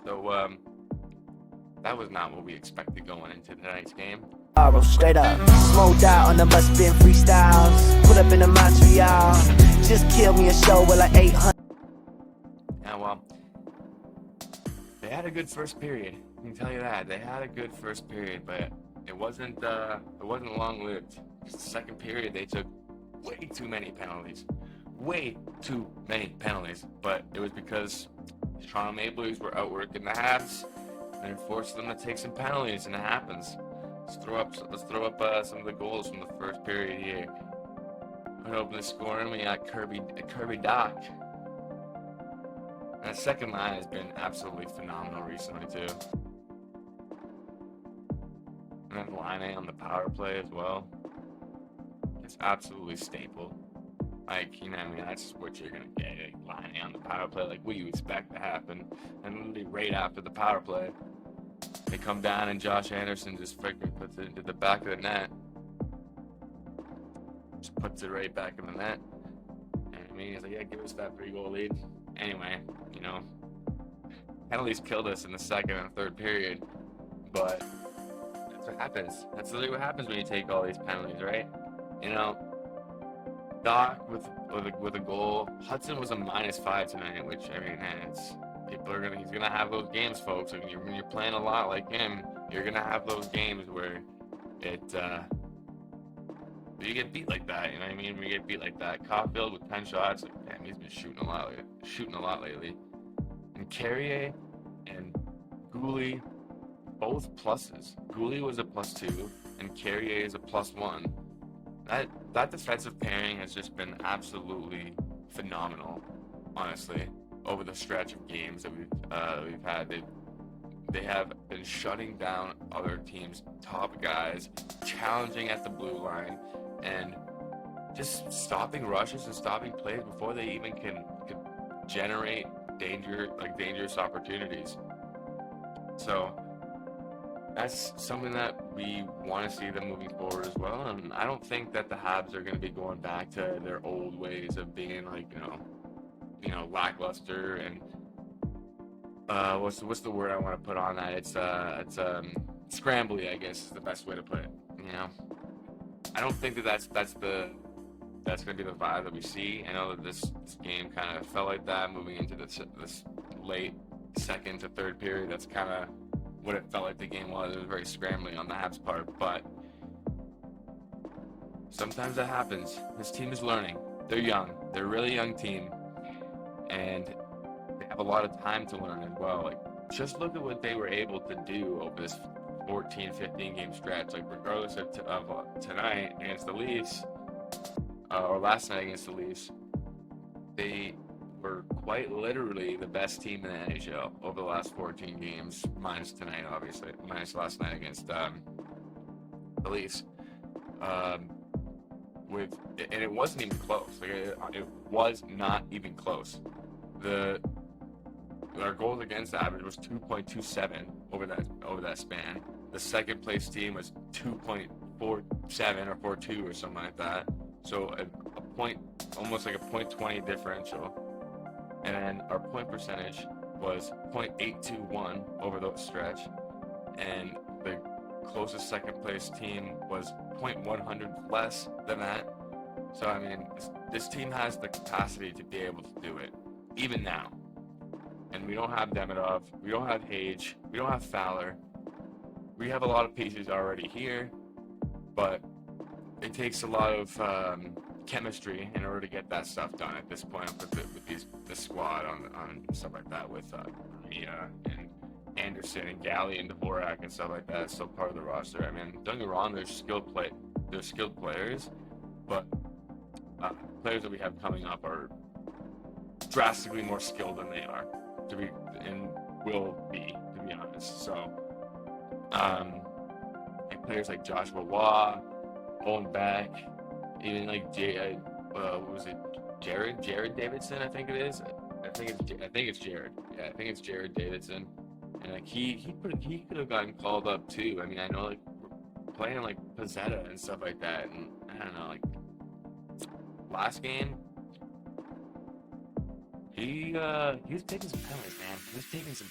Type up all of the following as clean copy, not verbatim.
So that was not what we expected going into tonight's game. Straight up, smoked out on the must been freestyles. Put up in the Montreal, just killed me a show with like 800. Yeah, well, they had a good first period. I can tell you that they had a good first period, but it wasn't long-lived. The second period, they took way too many penalties. But it was because the Toronto Maple Leafs were outworking the Habs, and it forced them to take some penalties, and it happens. Let's throw up some of the goals from the first period here. Going to open the scoring, we got Kirby Dach. That second line has been absolutely phenomenal recently too. And then Line on the power play as well. It's absolutely staple. Like, you know, I mean, that's what you're gonna get. Like, Line on the power play, like what you expect to happen. And literally right after the power play, they come down and Josh Anderson just freaking puts it into the back of the net. Just puts it right back in the net. And I mean, he's like, yeah, give us that 3-goal lead. Anyway, you know, penalties killed us in the second and third period, but that's what happens. That's literally what happens when you take all these penalties, right? You know, Doc with a goal. Hudson was a -5 tonight, which I mean, he's gonna have those games, folks. When you're playing a lot like him, you're gonna have those games where you get beat like that. You know what I mean? When you get beat like that, Caulfield with 10 shots, like damn, he's been shooting a lot lately. And Carrier and Goulet, both pluses. Goulet was a +2, and Carrier is a +1. That defensive pairing has just been absolutely phenomenal, honestly, over the stretch of games that we've had. They have been shutting down other teams' top guys, challenging at the blue line, and just stopping rushes and stopping plays before they even can generate dangerous opportunities. So that's something that we want to see them moving forward as well. And I don't think that the Habs are going to be going back to their old ways of being like, you know, lackluster and what's the word I want to put on that? It's scrambly, I guess is the best way to put it. You know, I don't think that's going to be the vibe that we see. I know that this game kind of felt like that moving into this late second to third period. That's kind of what it felt like the game was. It was very scrambling on the Habs part, but sometimes that happens. This team is learning. They're young. They're a really young team, and they have a lot of time to learn as well. Like, just look at what they were able to do over this 14-15 game stretch. Like, regardless of tonight against the Leafs, or last night against the Leafs, they were quite literally the best team in the NHL over the last 14 games, minus tonight, obviously, minus last night against the Leafs. And it wasn't even close. Like, it was not even close. Our goals against average was 2.27 over that span. The second place team was 2.47 or 4.2 or something like that. So a point, almost like a .20 differential. And then our point percentage was .821 over the stretch. And the closest second place team was .100 less than that. So I mean, this team has the capacity to be able to do it, even now. And we don't have Demidov, we don't have Hage, we don't have Fowler. We have a lot of pieces already here, but it takes a lot of chemistry in order to get that stuff done at this point with the squad on stuff like that with Mia and Anderson and Galley and Dvorak and stuff like that. It's still part of the roster. I mean, don't get me wrong, they're skilled players, but players that we have coming up are drastically more skilled than they are and will be, to be honest. So, like players like Joshua Waugh, Owen Beck, even like what was it, Jared Davidson, I think it is. I think it's Jared. Yeah, I think it's Jared Davidson. And like he could have gotten called up too. I mean, I know like playing like Pizzetta and stuff like that, and I don't know, like last game, he was taking some penalties, man. He was taking some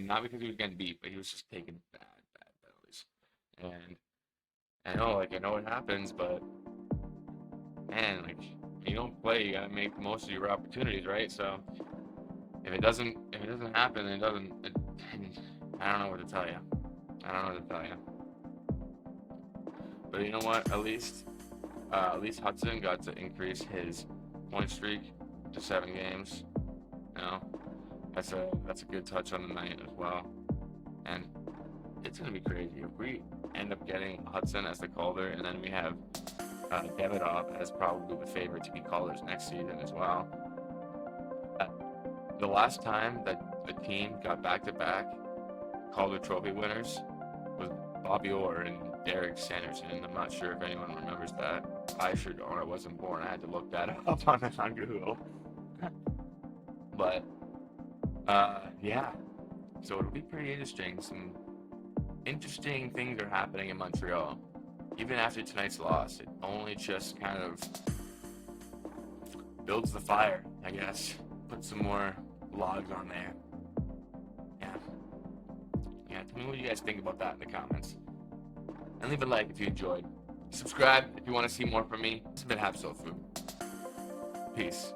not because he was getting beat, but he was just taking bad penalties. And I know it happens, but man, like, you don't play, you gotta make the most of your opportunities, right? So if it doesn't happen, I don't know what to tell you. But you know what? At least Hudson got to increase his point streak to 7 games. You know, that's a good touch on the night as well. And it's gonna be crazy if we end up getting Hudson as the caller, and then we have Davidoff as probably the favorite to be callers next season as well. The last time that a team got back-to-back Calder Trophy winners was Bobby Orr and Derek Sanderson. I'm not sure if anyone remembers that. I sure don't. I wasn't born. I had to look that up on Google. But yeah. So it'll be pretty interesting. Some interesting things are happening in Montreal. Even after tonight's loss, it only just kind of builds the fire, I guess. Put some more logs on there. Yeah, tell me what you guys think about that in the comments. And leave a like if you enjoyed. Subscribe if you want to see more from me. It's been Habs Soul Food. Peace.